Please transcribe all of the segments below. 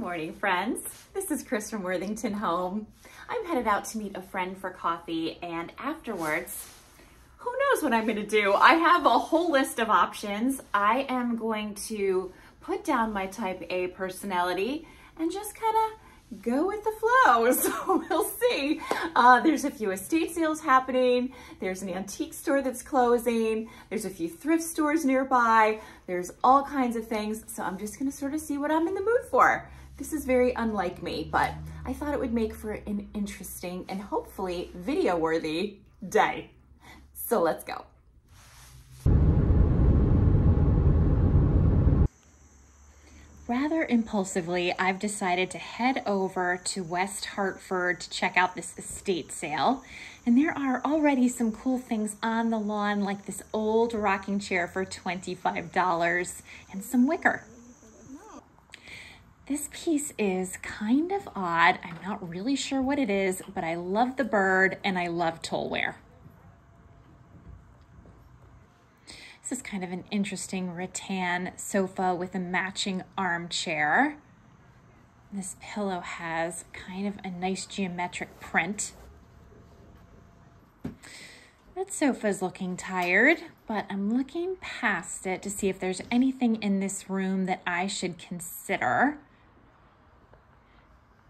morning, friends. This is Chris from Worthington Home. I'm headed out to meet a friend for coffee, and afterwards, who knows what I'm gonna do? I have a whole list of options. I am going to put down my type A personality and just kind of go with the flow. So we'll see. There's a few estate sales happening. There's an antique store that's closing. There's a few thrift stores nearby. There's all kinds of things. So I'm just gonna sort of see what I'm in the mood for. This is very unlike me, but I thought it would make for an interesting and hopefully video-worthy day. So let's go. Rather impulsively, I've decided to head over to West Hartford to check out this estate sale. And there are already some cool things on the lawn, like this old rocking chair for $25 and some wicker. This piece is kind of odd. I'm not really sure what it is, but I love the bird and I love tollware. This is kind of an interesting rattan sofa with a matching armchair. This pillow has kind of a nice geometric print. That sofa is looking tired, but I'm looking past it to see if there's anything in this room that I should consider.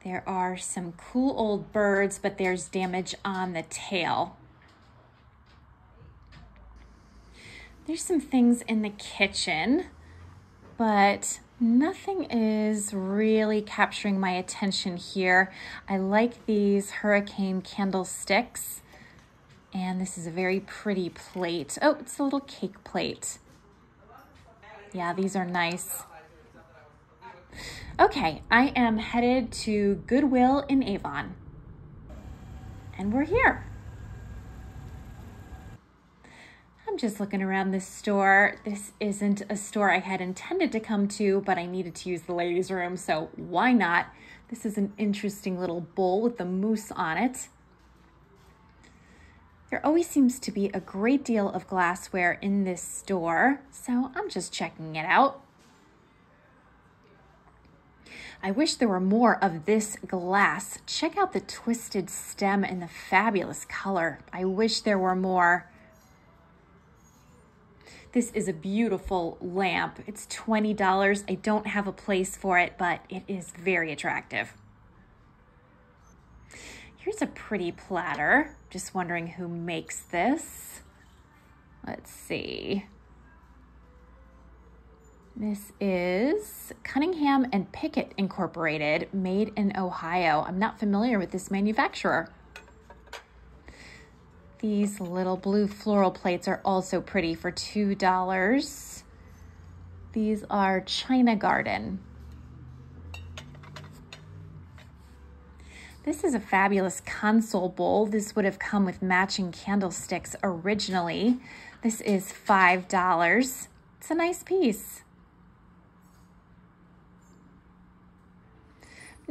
There are some cool old birds, but there's damage on the tail. There's some things in the kitchen, but nothing is really capturing my attention here. I like these hurricane candlesticks, and this is a very pretty plate. Oh, it's a little cake plate. Yeah, these are nice. Okay, I am headed to Goodwill in Avon, and we're here. I'm just looking around this store. This isn't a store I had intended to come to, but I needed to use the ladies' room, so why not? This is an interesting little bowl with the moose on it. There always seems to be a great deal of glassware in this store, so I'm just checking it out. I wish there were more of this glass. Check out the twisted stem and the fabulous color. I wish there were more. This is a beautiful lamp. It's $20. I don't have a place for it, but it is very attractive. Here's a pretty platter. Just wondering who makes this. Let's see. This is Cunningham and Pickett Incorporated, made in Ohio. I'm not familiar with this manufacturer. These little blue floral plates are also pretty for $2. These are China Garden. This is a fabulous console bowl. This would have come with matching candlesticks originally. This is $5. It's a nice piece.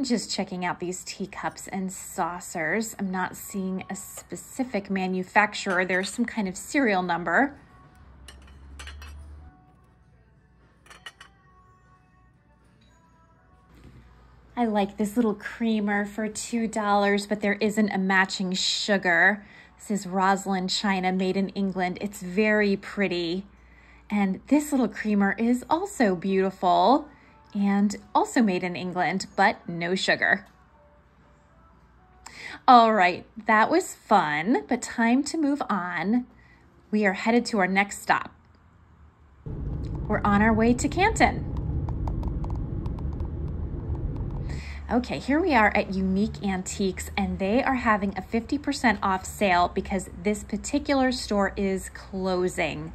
Just checking out these teacups and saucers. I'm not seeing a specific manufacturer. There's some kind of serial number. I like this little creamer for $2, but there isn't a matching sugar. This is Roslyn China, made in England. It's very pretty. And this little creamer is also beautiful and also made in England, but no sugar. All right, that was fun, but time to move on. We are headed to our next stop. We're on our way to Canton. Okay, here we are at Unique Antiques, and they are having a 50% off sale because this particular store is closing.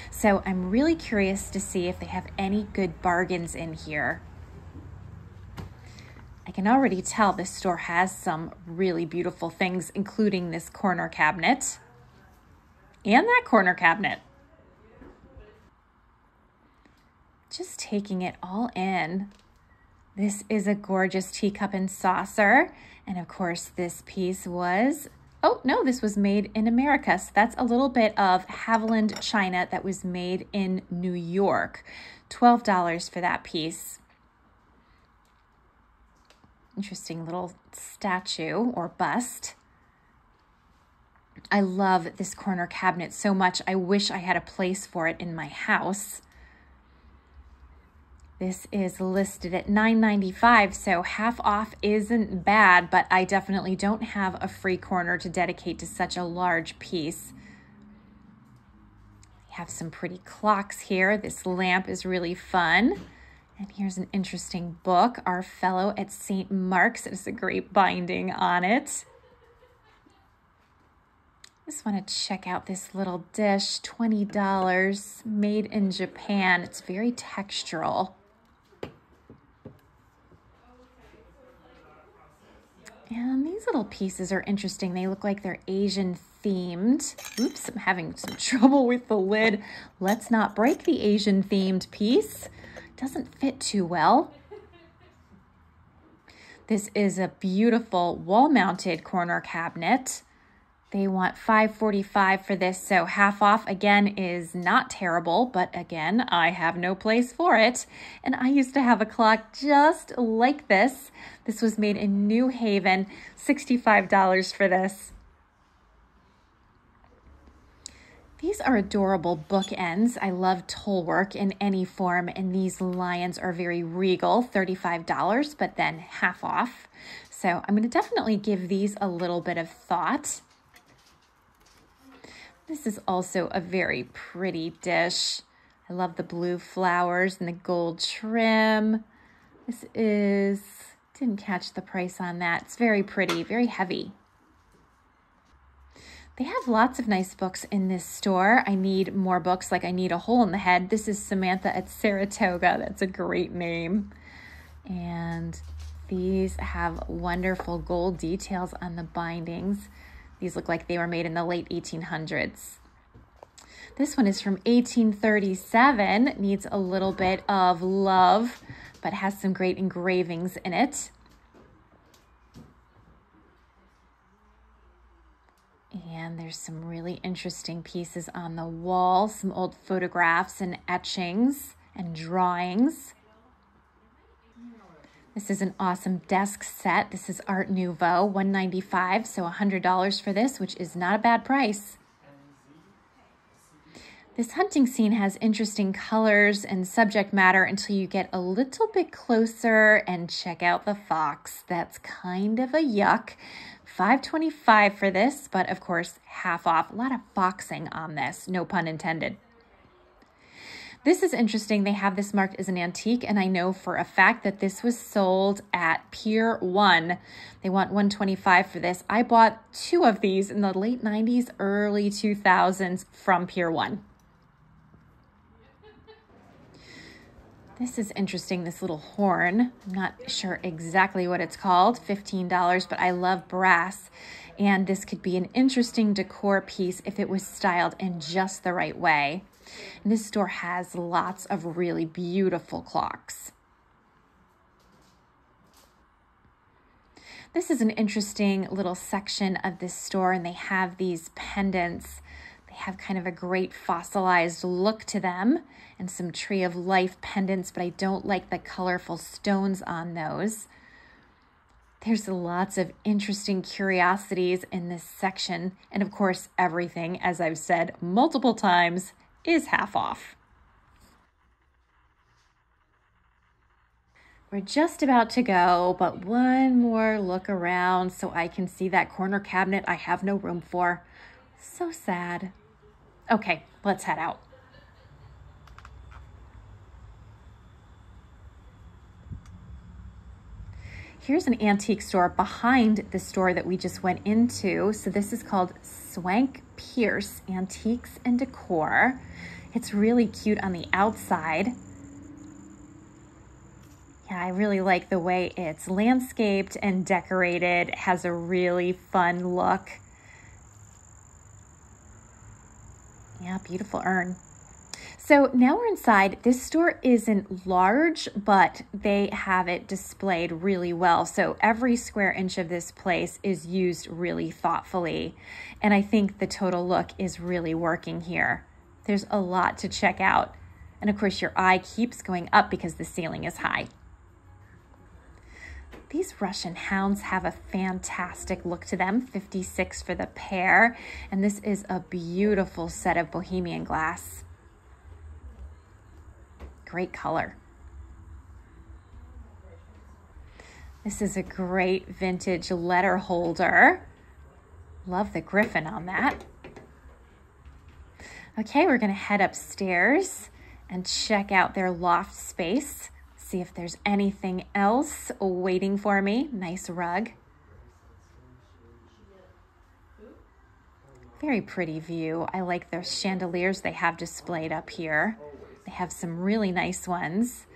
So I'm really curious to see if they have any good bargains in here. I can already tell this store has some really beautiful things, including this corner cabinet and that corner cabinet. Just taking it all in. This is a gorgeous teacup and saucer. And of course, this piece was, oh no, this was made in America. So that's a little bit of Haviland china that was made in New York. $12 for that piece. Interesting little statue or bust. I love this corner cabinet so much. I wish I had a place for it in my house. This is listed at $9.95, so half off isn't bad, but I definitely don't have a free corner to dedicate to such a large piece. We have some pretty clocks here. This lamp is really fun. And here's an interesting book, Our Fellow at St. Mark's. It has a great binding on it. Just want to check out this little dish, $20, made in Japan. It's very textural. And these little pieces are interesting. They look like they're Asian themed. Oops, I'm having some trouble with the lid. Let's not break the Asian themed piece. Doesn't fit too well. This is a beautiful wall-mounted corner cabinet. They want $5.45 for this, so half off again is not terrible, but again, I have no place for it. And I used to have a clock just like this. This was made in New Haven, $65 for this. These are adorable bookends. I love toll work in any form, and these lions are very regal, $35, but then half off. So I'm going to definitely give these a little bit of thought. This is also a very pretty dish. I love the blue flowers and the gold trim. This is, didn't catch the price on that. It's very pretty, very heavy. They have lots of nice books in this store. I need more books, like I need a hole in the head. This is Samantha at Saratoga. That's a great name. And these have wonderful gold details on the bindings. These look like they were made in the late 1800s. This one is from 1837. Needs a little bit of love, but has some great engravings in it. And there's some really interesting pieces on the wall, some old photographs and etchings and drawings. This is an awesome desk set. This is Art Nouveau, $195, so $100 for this, which is not a bad price. This hunting scene has interesting colors and subject matter until you get a little bit closer and check out the fox. That's kind of a yuck. $5.25 for this, but of course, half off. A lot of foxing on this, no pun intended. This is interesting. They have this marked as an antique, and I know for a fact that this was sold at Pier 1. They want $125 for this. I bought 2 of these in the late 90s, early 2000s from Pier 1. This is interesting, this little horn. I'm not sure exactly what it's called, $15, but I love brass. And this could be an interesting decor piece if it was styled in just the right way. And this store has lots of really beautiful clocks. This is an interesting little section of this store, and they have these pendants. They have kind of a great fossilized look to them and some Tree of Life pendants, but I don't like the colorful stones on those. There's lots of interesting curiosities in this section. And of course, everything, as I've said multiple times, is half off. We're just about to go, but one more look around so I can see that corner cabinet I have no room for. So sad. Okay, let's head out. Here's an antique store behind the store that we just went into. So this is called Swank Pearce Antiques and Decor. It's really cute on the outside. Yeah, I really like the way it's landscaped and decorated. It has a really fun look. Yeah, beautiful urn. So now we're inside. This store isn't large, but they have it displayed really well. So every square inch of this place is used really thoughtfully. And I think the total look is really working here. There's a lot to check out. And of course, your eye keeps going up because the ceiling is high. These Russian hounds have a fantastic look to them, $56 for the pair. And this is a beautiful set of Bohemian glass. Great color. This is a great vintage letter holder. Love the griffin on that. Okay, we're gonna head upstairs and check out their loft space. See if there's anything else waiting for me. Nice rug. Very pretty view. I like their chandeliers they have displayed up here. They have some really nice ones.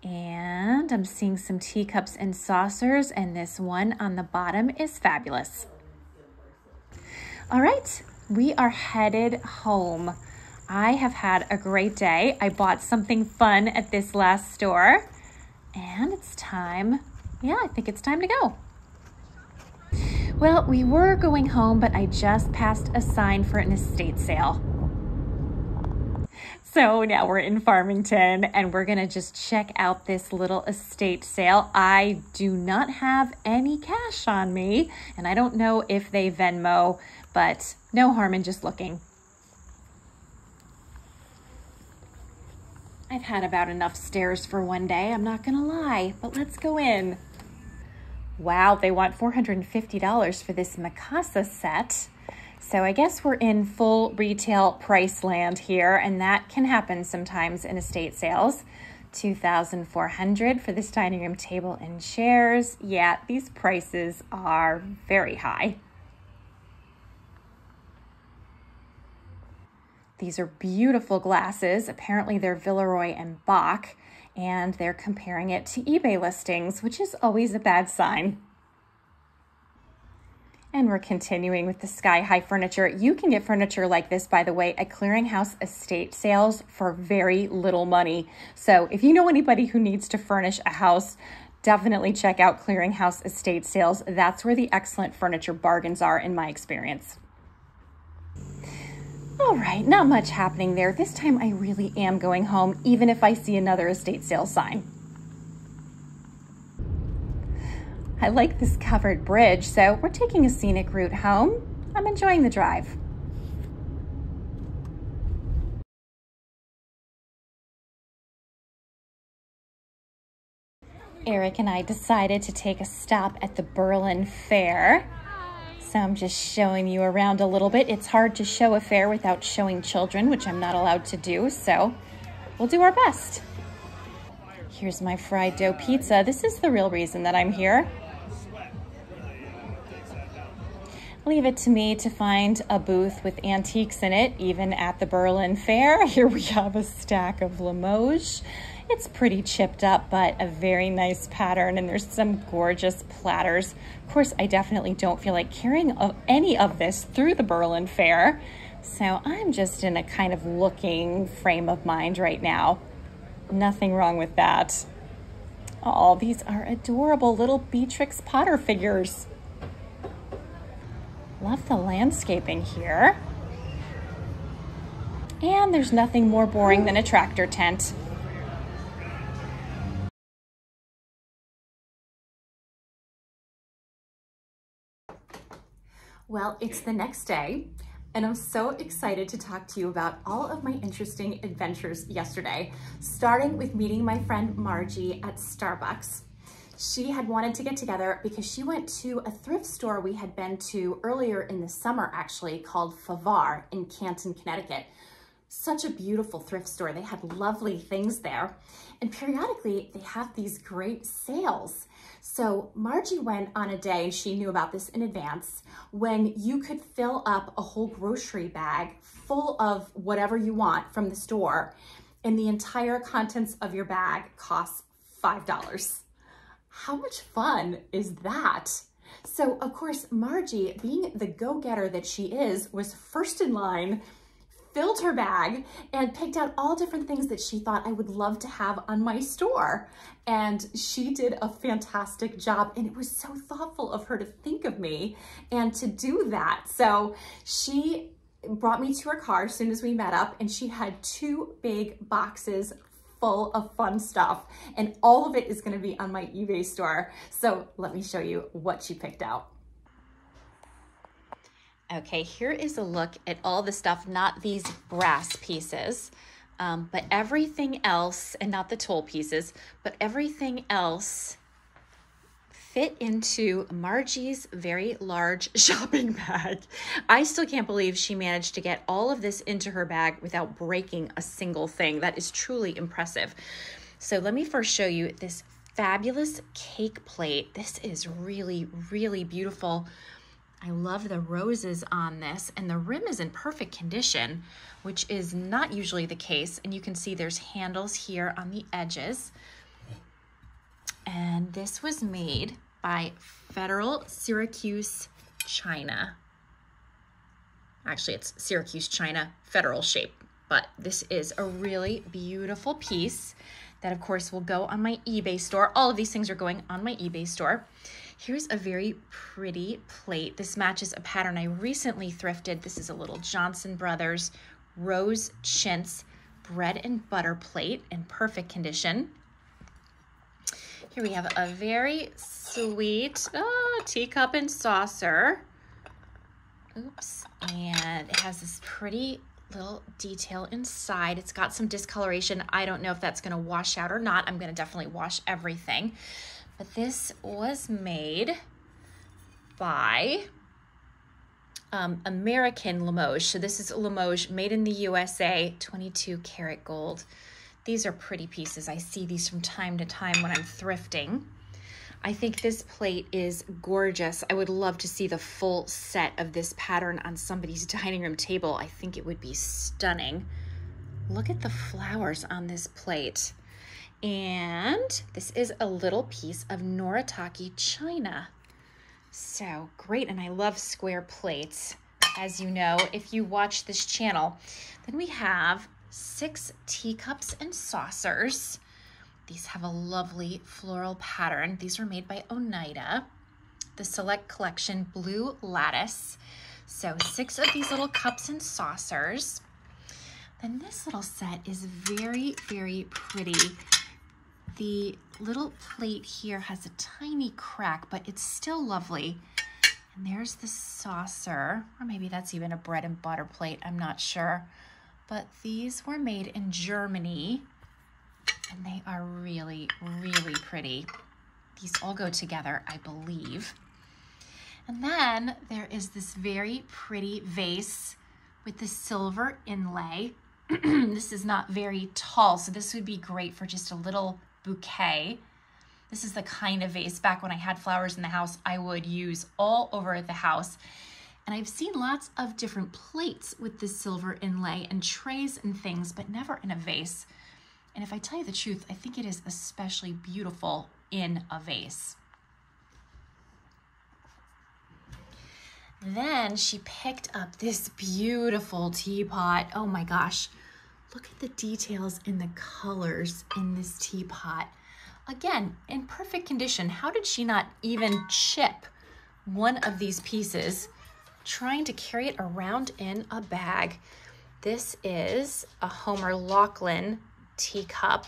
And I'm seeing some teacups and saucers, and this one on the bottom is fabulous. All right, we are headed home. I have had a great day. I bought something fun at this last store, and it's time. Yeah, I think it's time to go. Well, we were going home, but I just passed a sign for an estate sale. So now we're in Farmington, and we're gonna just check out this little estate sale. I do not have any cash on me, and I don't know if they Venmo, but no harm in just looking. I've had about enough stairs for one day, I'm not gonna lie, but let's go in. Wow, they want $450 for this Mikasa set. So I guess we're in full retail price land here, and that can happen sometimes in estate sales. $2,400 for this dining room table and chairs. Yeah, these prices are very high. These are beautiful glasses. Apparently they're Villeroy and Bach, and they're comparing it to eBay listings, which is always a bad sign. And we're continuing with the sky-high furniture. You can get furniture like this, by the way, at clearinghouse estate sales for very little money. So if you know anybody who needs to furnish a house, definitely check out clearinghouse estate sales. That's where the excellent furniture bargains are, in my experience. All right, not much happening there. This time I really am going home, even if I see another estate sale sign. I like this covered bridge, so we're taking a scenic route home. I'm enjoying the drive. Eric and I decided to take a stop at the Berlin Fair. So I'm just showing you around a little bit. It's hard to show a fair without showing children, which I'm not allowed to do, so we'll do our best. Here's my fried dough pizza. This is the real reason that I'm here. Leave it to me to find a booth with antiques in it, even at the Berlin Fair. Here we have a stack of Limoges. It's pretty chipped up, but a very nice pattern, and there's some gorgeous platters. Of course, I definitely don't feel like carrying any of this through the Berlin Fair, so I'm just in a kind of looking frame of mind right now. Nothing wrong with that. Oh, these are adorable little Beatrix Potter figures. Love the landscaping here. And there's nothing more boring than a tractor tent. Well, it's the next day, and I'm so excited to talk to you about all of my interesting adventures yesterday, starting with meeting my friend Margie at Starbucks. She had wanted to get together because she went to a thrift store we had been to earlier in the summer, actually, called Avon in Canton, Connecticut. Such a beautiful thrift store. They had lovely things there. And periodically, they have these great sales. So Margie went on a day, she knew about this in advance, when you could fill up a whole grocery bag full of whatever you want from the store, and the entire contents of your bag costs $5. How much fun is that? So of course, Margie, being the go-getter that she is, was first in line, filled her bag, and picked out all different things that she thought I would love to have on my store. And she did a fantastic job, and it was so thoughtful of her to think of me and to do that. So she brought me to her car as soon as we met up, and she had 2 big boxes full of fun stuff, and all of it is gonna be on my eBay store. So let me show you what she picked out. Okay, here is a look at all the stuff, not these brass pieces, but everything else, and not the toll pieces, but everything else fit into Margie's very large shopping bag. I still can't believe she managed to get all of this into her bag without breaking a single thing. That is truly impressive. So let me first show you this fabulous cake plate. This is really, really beautiful. I love the roses on this, and the rim is in perfect condition, which is not usually the case. And you can see there's handles here on the edges. And this was made by Federal Syracuse China. Actually, it's Syracuse China Federal shape, but this is a really beautiful piece that of course will go on my eBay store. All of these things are going on my eBay store. Here's a very pretty plate. This matches a pattern I recently thrifted. This is a little Johnson Brothers rose chintz bread and butter plate in perfect condition. Here we have a very sweet teacup and saucer. Oops, and it has this pretty little detail inside. It's got some discoloration. I don't know if that's gonna wash out or not. I'm gonna definitely wash everything. But this was made by American Limoges. So this is Limoges, made in the USA, 22 karat gold. These are pretty pieces. I see these from time to time when I'm thrifting. I think this plate is gorgeous. I would love to see the full set of this pattern on somebody's dining room table. I think it would be stunning. Look at the flowers on this plate. And this is a little piece of Noritake china. So great, and I love square plates. As you know, if you watch this channel, then we have 6 teacups and saucers. These have a lovely floral pattern. These were made by Oneida, the Select Collection Blue Lattice. So 6 of these little cups and saucers. Then this little set is very, very pretty. The little plate here has a tiny crack, but it's still lovely. And there's the saucer, or maybe that's even a bread and butter plate, I'm not sure. But these were made in Germany, and they are really, really pretty. These all go together, I believe. And then there is this very pretty vase with the silver inlay. This is not very tall, so this would be great for just a little bouquet. This is the kind of vase, back when I had flowers in the house, I would use all over the house. And I've seen lots of different plates with this silver inlay and trays and things, but never in a vase. And if I tell you the truth, I think it is especially beautiful in a vase. Then she picked up this beautiful teapot. Oh my gosh. Look at the details in the colors in this teapot. Again, in perfect condition. How did she not even chip one of these pieces trying to carry it around in a bag? This is a Homer Laughlin teacup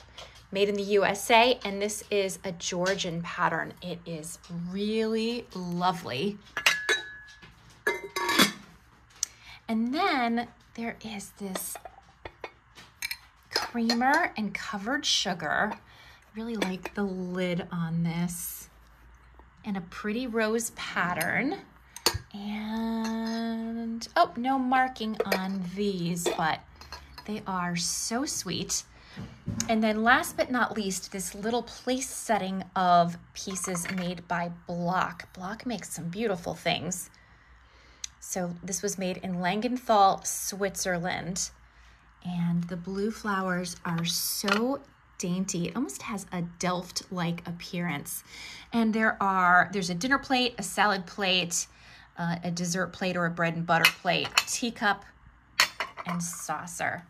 made in the USA, and this is a Georgian pattern. It is really lovely. And then there is this creamer and covered sugar. I really like the lid on this. And a pretty rose pattern. And, oh, no marking on these, but they are so sweet. And then last but not least, this little place setting of pieces made by Block. Block makes some beautiful things. So this was made in Langenthal, Switzerland. And the blue flowers are so dainty. It almost has a Delft-like appearance. And there's a dinner plate, a salad plate, a dessert plate or a bread and butter plate, teacup, and saucer.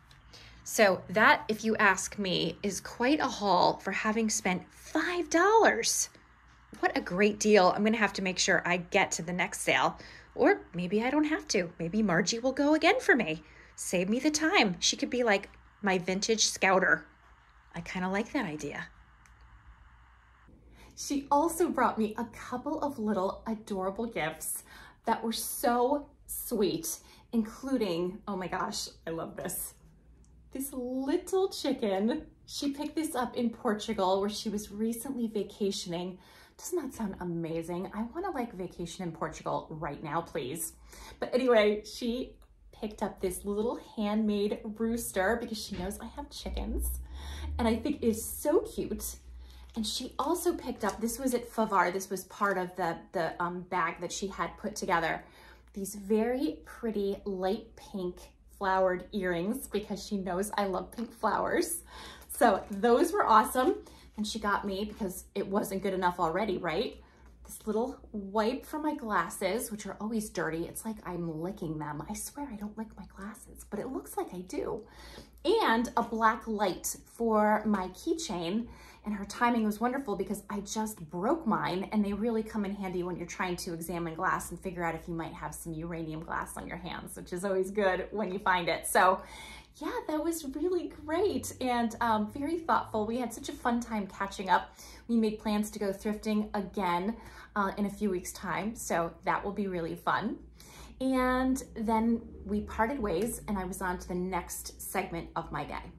So that, if you ask me, is quite a haul for having spent $5. What a great deal. I'm gonna have to make sure I get to the next sale. Or maybe I don't have to. Maybe Margie will go again for me. Save me the time. She could be like my vintage scouter. I kind of like that idea. She also brought me a couple of little adorable gifts that were so sweet, including, oh my gosh, I love this. This little chicken. She picked this up in Portugal where she was recently vacationing. Doesn't that sound amazing? I want to like vacation in Portugal right now, please. But anyway, she picked up this little handmade rooster because she knows I have chickens. And I think it's so cute. And she also picked up, this was at Favar, this was part of the bag that she had put together, these very pretty light pink flowered earrings because she knows I love pink flowers. So those were awesome. And she got me, because it wasn't good enough already, right? This little wipe for my glasses, which are always dirty. It's like I'm licking them. I swear I don't lick my glasses, but it looks like I do. And a black light for my keychain. And her timing was wonderful because I just broke mine, and they really come in handy when you're trying to examine glass and figure out if you might have some uranium glass on your hands, which is always good when you find it. So yeah, that was really great and very thoughtful. We had such a fun time catching up. We made plans to go thrifting again in a few weeks' time, so that will be really fun. And then we parted ways, and I was on to the next segment of my day.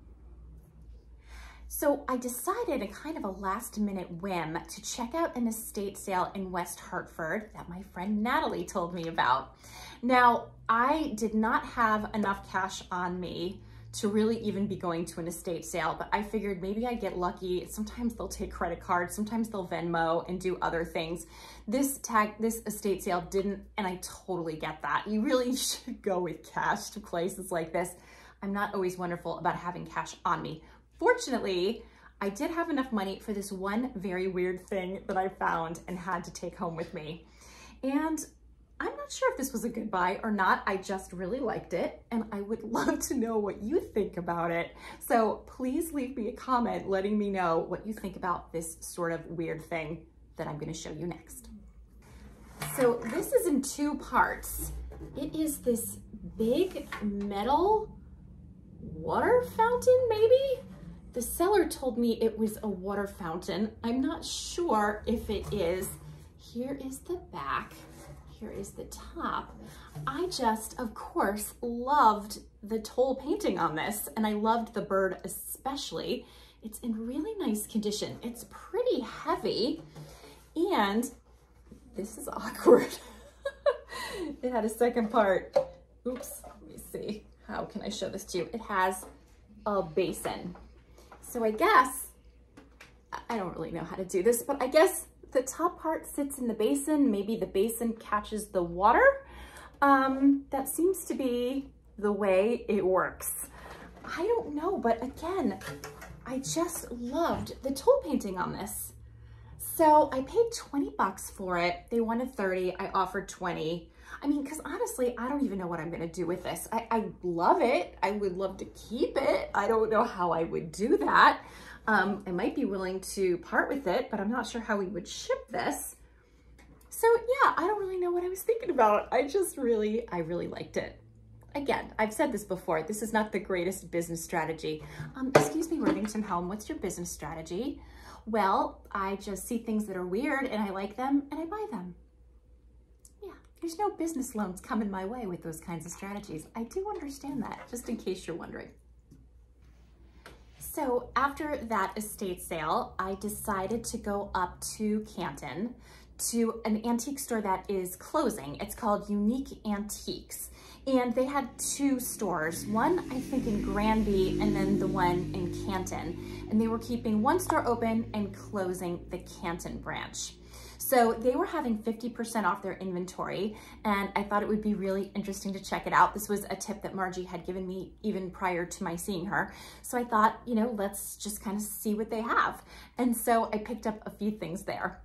So I decided, in kind of a last minute whim, to check out an estate sale in West Hartford that my friend Natalie told me about. Now, I did not have enough cash on me to really even be going to an estate sale, but I figured maybe I'd get lucky. Sometimes they'll take credit cards, sometimes they'll Venmo and do other things. This estate sale didn't, and I totally get that. You really should go with cash to places like this. I'm not always wonderful about having cash on me. Fortunately, I did have enough money for this one very weird thing that I found and had to take home with me. And I'm not sure if this was a good buy or not. I just really liked it, and I would love to know what you think about it. So please leave me a comment letting me know what you think about this sort of weird thing that I'm going to show you next. So this is in two parts. It is this big metal water fountain, maybe? The seller told me it was a water fountain. I'm not sure if it is. Here is the back. Here is the top. I just, of course, loved the toll painting on this, and I loved the bird especially. It's in really nice condition. It's pretty heavy, and this is awkward. It had a second part. Oops, let me see. How can I show this to you? It has a basin. So I guess, I don't really know how to do this, but I guess the top part sits in the basin. Maybe the basin catches the water. That seems to be the way it works. I don't know, but again, I just loved the toll painting on this. So I paid 20 bucks for it. They wanted 30, I offered 20. I mean, because honestly, I don't even know what I'm gonna do with this. I love it. I would love to keep it. I don't know how I would do that. I might be willing to part with it, but I'm not sure how we would ship this. So yeah, I don't really know what I was thinking about. I really liked it. Again, I've said this before, this is not the greatest business strategy. Excuse me, Worthington Home, what's your business strategy? Well, I just see things that are weird and I like them and I buy them. Yeah, there's no business loans coming my way with those kinds of strategies. I do understand that, just in case you're wondering. So after that estate sale, I decided to go up to Canton to an antique store that is closing. It's called Unique Antiques. And they had two stores, one I think in Granby and then the one in Canton. And they were keeping one store open and closing the Canton branch. So they were having 50% off their inventory, and I thought it would be really interesting to check it out. This was a tip that Margie had given me even prior to my seeing her. So I thought, you know, let's just kind of see what they have. And so I picked up a few things there.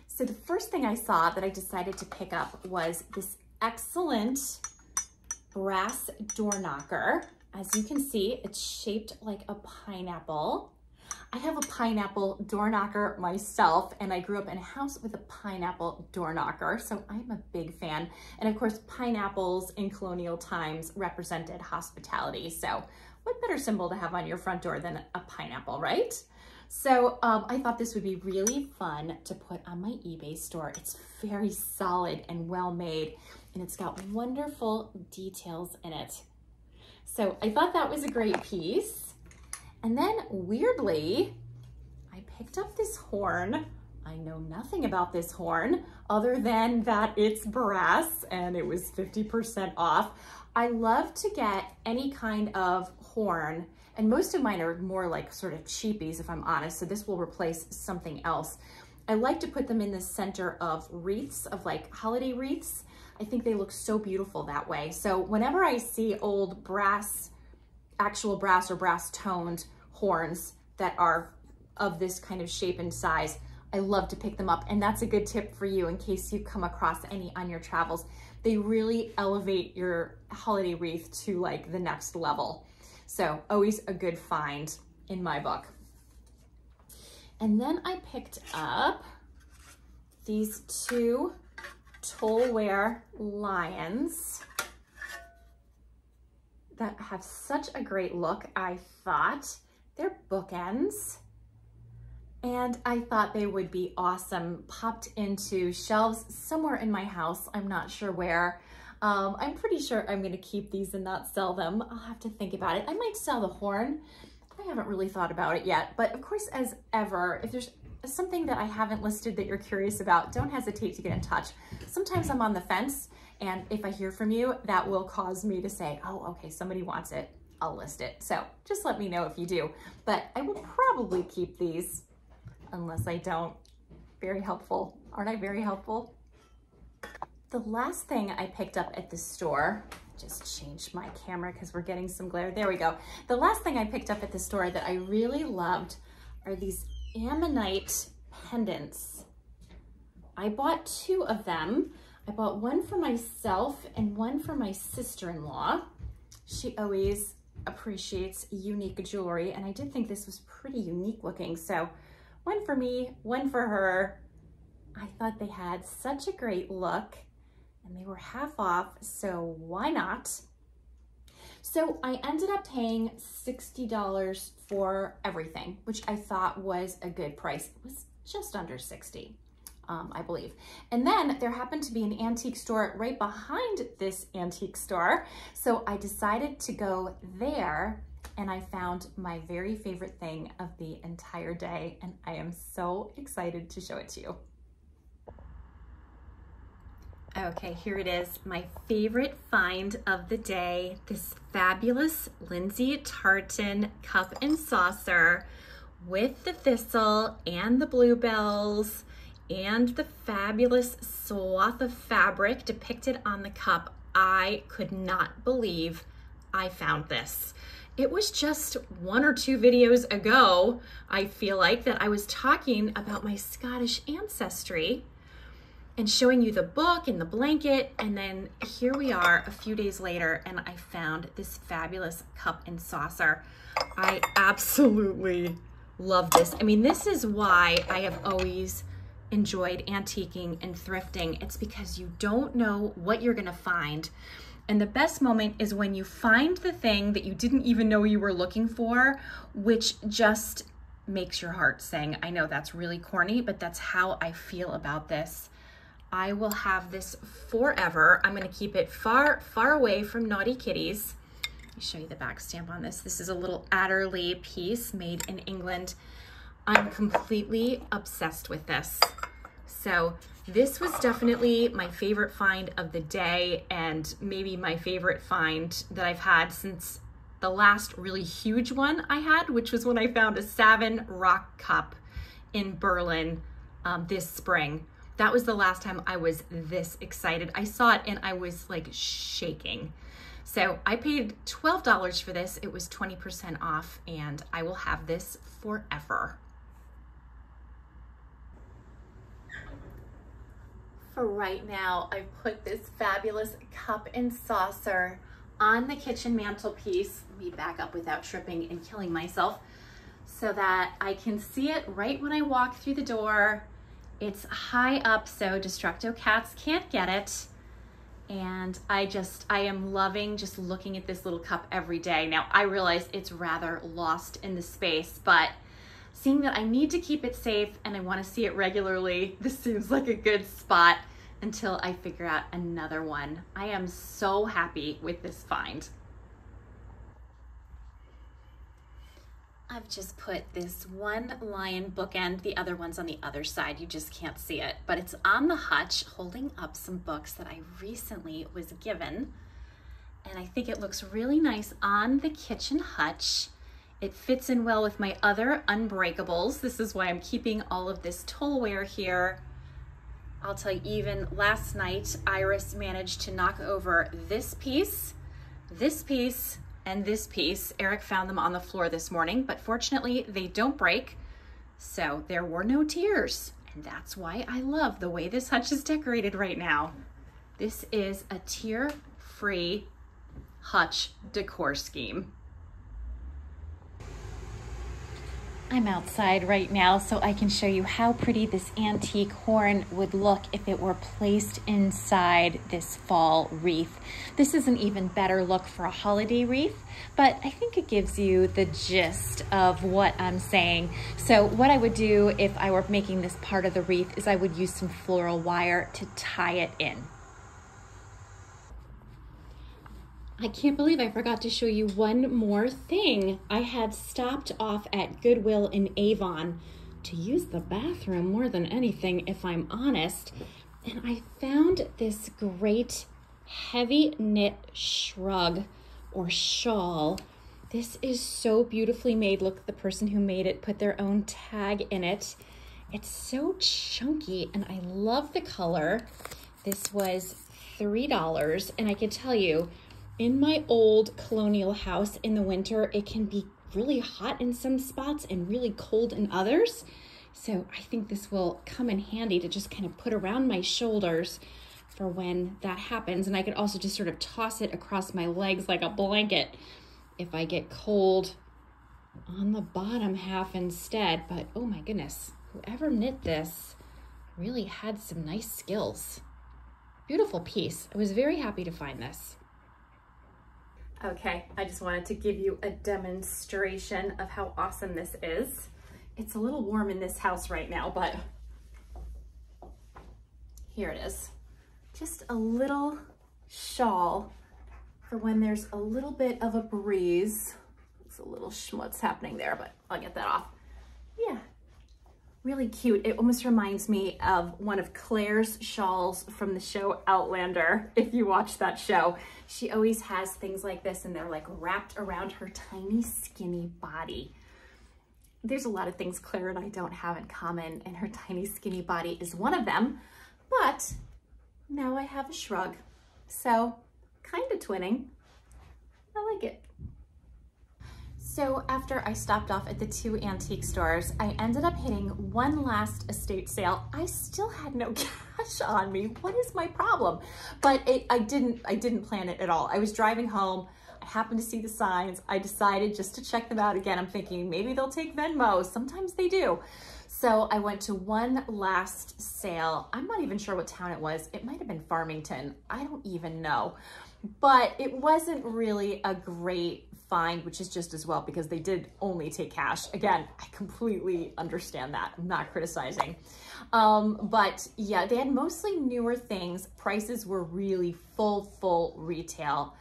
So the first thing I saw that I decided to pick up was this excellent brass door knocker. As you can see, it's shaped like a pineapple. I have a pineapple door knocker myself, and I grew up in a house with a pineapple door knocker, so I'm a big fan. And of course, pineapples in colonial times represented hospitality, so what better symbol to have on your front door than a pineapple, right? So I thought this would be really fun to put on my eBay store. It's very solid and well made, and it's got wonderful details in it. So I thought that was a great piece. And then weirdly, I picked up this horn. I know nothing about this horn other than that it's brass and it was 50% off. I love to get any kind of horn, and most of mine are more like sort of cheapies, if I'm honest, so this will replace something else. I like to put them in the center of wreaths, of like holiday wreaths. I think they look so beautiful that way. So whenever I see old brass, actual brass or brass toned horns that are of this kind of shape and size, I love to pick them up. And that's a good tip for you in case you come across any on your travels. They really elevate your holiday wreath to like the next level. So always a good find in my book. And then I picked up these two Tollware lions that have such a great look. I thought they're bookends, and I thought they would be awesome popped into shelves somewhere in my house. I'm not sure where. I'm pretty sure I'm gonna keep these and not sell them. I'll have to think about it. I might sell the horn. I haven't really thought about it yet, but of course, as ever, if there's something that I haven't listed that you're curious about, don't hesitate to get in touch. Sometimes I'm on the fence, and if I hear from you, that will cause me to say, oh, okay, somebody wants it, I'll list it. So just let me know if you do. But I will probably keep these unless I don't. Very helpful. Aren't I very helpful? The last thing I picked up at the store, just changed my camera because we're getting some glare. There we go. The last thing I picked up at the store that I really loved are these ammonite pendants. I bought two of them. I bought one for myself and one for my sister-in-law. She always appreciates unique jewelry, and I did think this was pretty unique looking. So one for me, one for her. I thought they had such a great look, and they were half off, so why not? So I ended up paying $60 for everything, which I thought was a good price. It was just under 60, I believe. And then there happened to be an antique store right behind this antique store. So I decided to go there, and I found my very favorite thing of the entire day, and I am so excited to show it to you. Okay, here it is, my favorite find of the day, this fabulous Lindsay Tartan cup and saucer with the thistle and the bluebells and the fabulous swath of fabric depicted on the cup. I could not believe I found this. It was just 1 or 2 videos ago, I feel like, that I was talking about my Scottish ancestry and showing you the book and the blanket, and then here we are a few days later, and I found this fabulous cup and saucer. I absolutely love this. I mean, this is why I have always enjoyed antiquing and thrifting. It's because you don't know what you're gonna find. And the best moment is when you find the thing that you didn't even know you were looking for, which just makes your heart sing. I know that's really corny, but that's how I feel about this. I will have this forever. I'm gonna keep it far, far away from naughty kitties. Let me show you the back stamp on this. This is a little Adderley piece made in England. I'm completely obsessed with this. So this was definitely my favorite find of the day, and maybe my favorite find that I've had since the last really huge one I had, which was when I found a Savin rock cup in Berlin this spring. That was the last time I was this excited. I saw it and I was like shaking. So I paid $12 for this. It was 20% off, and I will have this forever. For right now, I've put this fabulous cup and saucer on the kitchen mantelpiece. Let me back up without tripping and killing myself so that I can see it right when I walk through the door. It's high up so Destructo cats can't get it. And I am loving just looking at this little cup every day. Now, I realize it's rather lost in the space, but seeing that I need to keep it safe and I want to see it regularly, this seems like a good spot until I figure out another one. I am so happy with this find. I've just put this one lion bookend, the other one's on the other side, you just can't see it, but it's on the hutch holding up some books that I recently was given. And I think it looks really nice on the kitchen hutch. It fits in well with my other unbreakables. This is why I'm keeping all of this tollware here. I'll tell you, even last night, Iris managed to knock over this piece, and this piece. Eric found them on the floor this morning, but fortunately they don't break. So there were no tears. And that's why I love the way this hutch is decorated right now. This is a tear-free hutch decor scheme. I'm outside right now so I can show you how pretty this antique horn would look if it were placed inside this fall wreath. This is an even better look for a holiday wreath, but I think it gives you the gist of what I'm saying. So what I would do if I were making this part of the wreath is I would use some floral wire to tie it in. I can't believe I forgot to show you one more thing. I had stopped off at Goodwill in Avon to use the bathroom more than anything, if I'm honest. And I found this great heavy knit shrug or shawl. This is so beautifully made. Look, the person who made it put their own tag in it. It's so chunky and I love the color. This was $3 and I can tell you, in my old colonial house in the winter, it can be really hot in some spots and really cold in others. So I think this will come in handy to just kind of put around my shoulders for when that happens. And I could also just sort of toss it across my legs like a blanket if I get cold on the bottom half instead. But oh my goodness, whoever knit this really had some nice skills. Beautiful piece. I was very happy to find this. Okay, I just wanted to give you a demonstration of how awesome this is. It's a little warm in this house right now, but here it is. Just a little shawl for when there's a little bit of a breeze. It's a little schmutz happening there, but I'll get that off. Yeah, really cute. It almost reminds me of one of Claire's shawls from the show Outlander. If you watch that show, she always has things like this and they're like wrapped around her tiny skinny body. There's a lot of things Claire and I don't have in common, and her tiny skinny body is one of them, but now I have a shrug. So kind of twinning. I like it. So after I stopped off at the two antique stores, I ended up hitting one last estate sale. I still had no cash on me. What is my problem? But I didn't plan it at all. I was driving home. I happened to see the signs. I decided just to check them out again. I'm thinking maybe they'll take Venmo. Sometimes they do. So I went to one last sale. I'm not even sure what town it was. It might have been Farmington. I don't even know. But it wasn't really a great find, which is just as well because they did only take cash. Again, I completely understand that. I'm not criticizing. But yeah, they had mostly newer things. Prices were really full retail.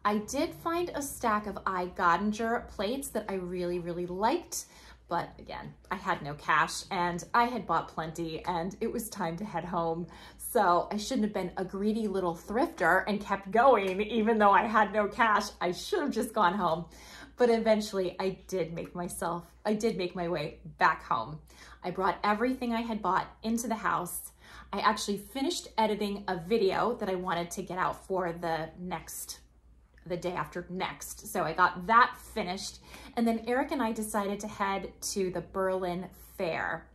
I did find a stack of Godinger plates that I really liked. But again, I had no cash and I had bought plenty and it was time to head home. So I shouldn't have been a greedy little thrifter and kept going even though I had no cash. I should have just gone home. But eventually I did make my way back home. I brought everything I had bought into the house. I actually finished editing a video that I wanted to get out for the day after next. So I got that finished. And then Eric and I decided to head to the Berlin Fair.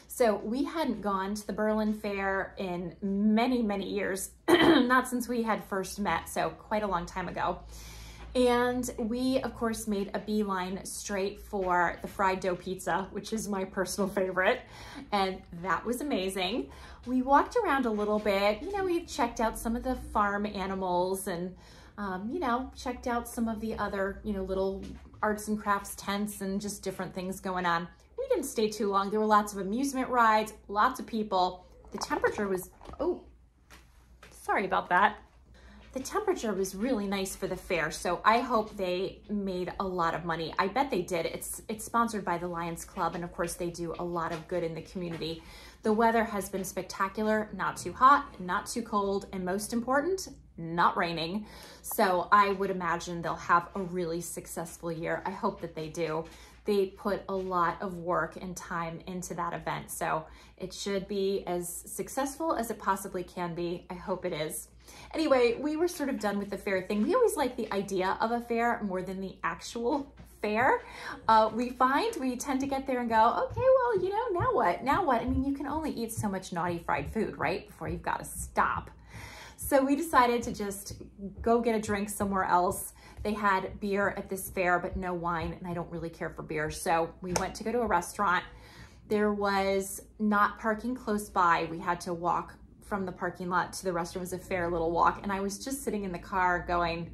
So we hadn't gone to the Berlin Fair in many years, not since we had first met, so quite a long time ago. And we, of course, made a beeline straight for the fried dough pizza, which is my personal favorite. And that was amazing. We walked around a little bit. You know, we checked out some of the farm animals and, you know, checked out some of the other, you know, little arts and crafts tents and just different things going on. We didn't stay too long. There were lots of amusement rides, lots of people. The temperature was, oh, sorry about that. The temperature was really nice for the fair, so I hope they made a lot of money. I bet they did. It's sponsored by the Lions Club, and of course they do a lot of good in the community. The weather has been spectacular, not too hot, not too cold, and most important, not raining. So I would imagine they'll have a really successful year. I hope that they do. They put a lot of work and time into that event, so it should be as successful as it possibly can be. I hope it is. Anyway, we were sort of done with the fair thing. We always like the idea of a fair more than the actual fair. We tend to get there and go, okay, well, you know, now what? Now what? I mean, you can only eat so much naughty fried food, right? Before you've got to stop. So we decided to just go get a drink somewhere else. They had beer at this fair, but no wine, and I don't really care for beer. So we went to go to a restaurant. There was not parking close by. We had to walk from the parking lot to the restaurant. It was a fair little walk, and I was just sitting in the car going,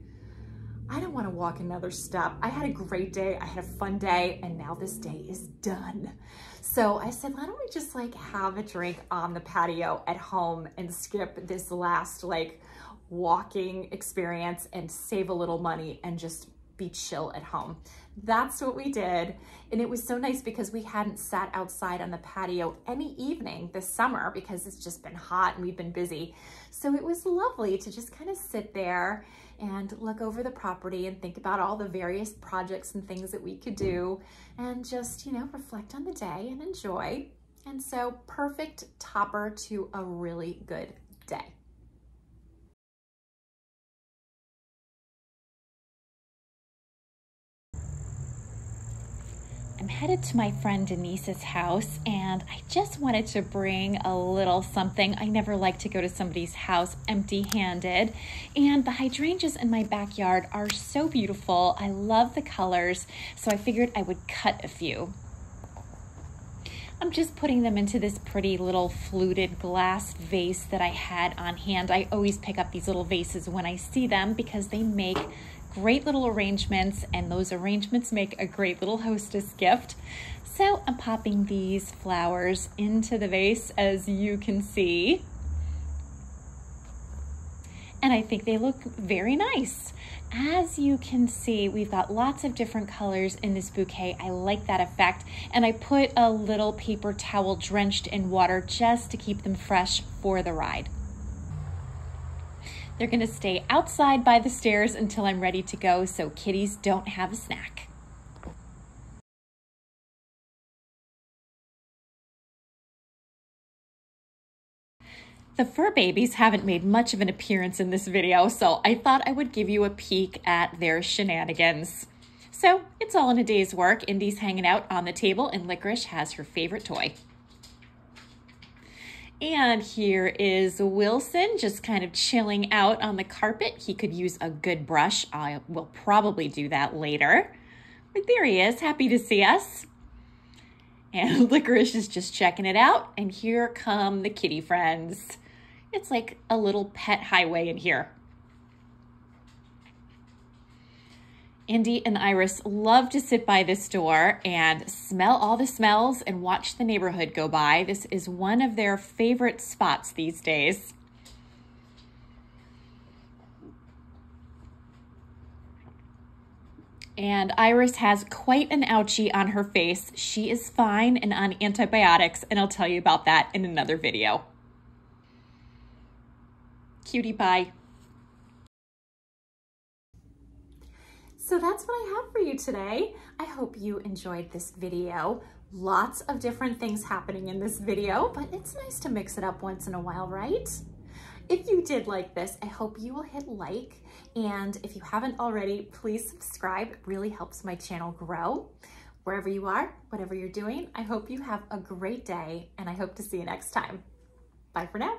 I don't want to walk another step. I had a great day. I had a fun day, and now this day is done. So I said, why don't we just like have a drink on the patio at home and skip this last like walking experience and save a little money and just be chill at home. That's what we did. And it was so nice because we hadn't sat outside on the patio any evening this summer because it's just been hot and we've been busy. So it was lovely to just kind of sit there and look over the property and think about all the various projects and things that we could do and just, you know, reflect on the day and enjoy. And so perfect topper to a really good day. I'm headed to my friend Denise's house, and I just wanted to bring a little something. I never like to go to somebody's house empty-handed, and the hydrangeas in my backyard are so beautiful. I love the colors, so I figured I would cut a few. I'm just putting them into this pretty little fluted glass vase that I had on hand. I always pick up these little vases when I see them because they make great little arrangements, and those arrangements make a great little hostess gift. So I'm popping these flowers into the vase, as you can see. And I think they look very nice. As you can see, we've got lots of different colors in this bouquet. I like that effect. And I put a little paper towel drenched in water just to keep them fresh for the ride. They're gonna stay outside by the stairs until I'm ready to go so kitties don't have a snack. The fur babies haven't made much of an appearance in this video, so I thought I would give you a peek at their shenanigans. So it's all in a day's work. Indy's hanging out on the table and Licorice has her favorite toy. And here is Wilson just kind of chilling out on the carpet. He could use a good brush. I will probably do that later. But there he is, happy to see us. And Licorice is just checking it out. And here come the kitty friends. It's like a little pet highway in here. Indy and Iris love to sit by this door and smell all the smells and watch the neighborhood go by. This is one of their favorite spots these days. And Iris has quite an ouchie on her face. She is fine and on antibiotics, and I'll tell you about that in another video. Cutie pie. So that's what I have for you today. I hope you enjoyed this video. Lots of different things happening in this video, but it's nice to mix it up once in a while, right? If you did like this, I hope you will hit like, and if you haven't already, please subscribe. It really helps my channel grow. Wherever you are, whatever you're doing, I hope you have a great day, and I hope to see you next time. Bye for now.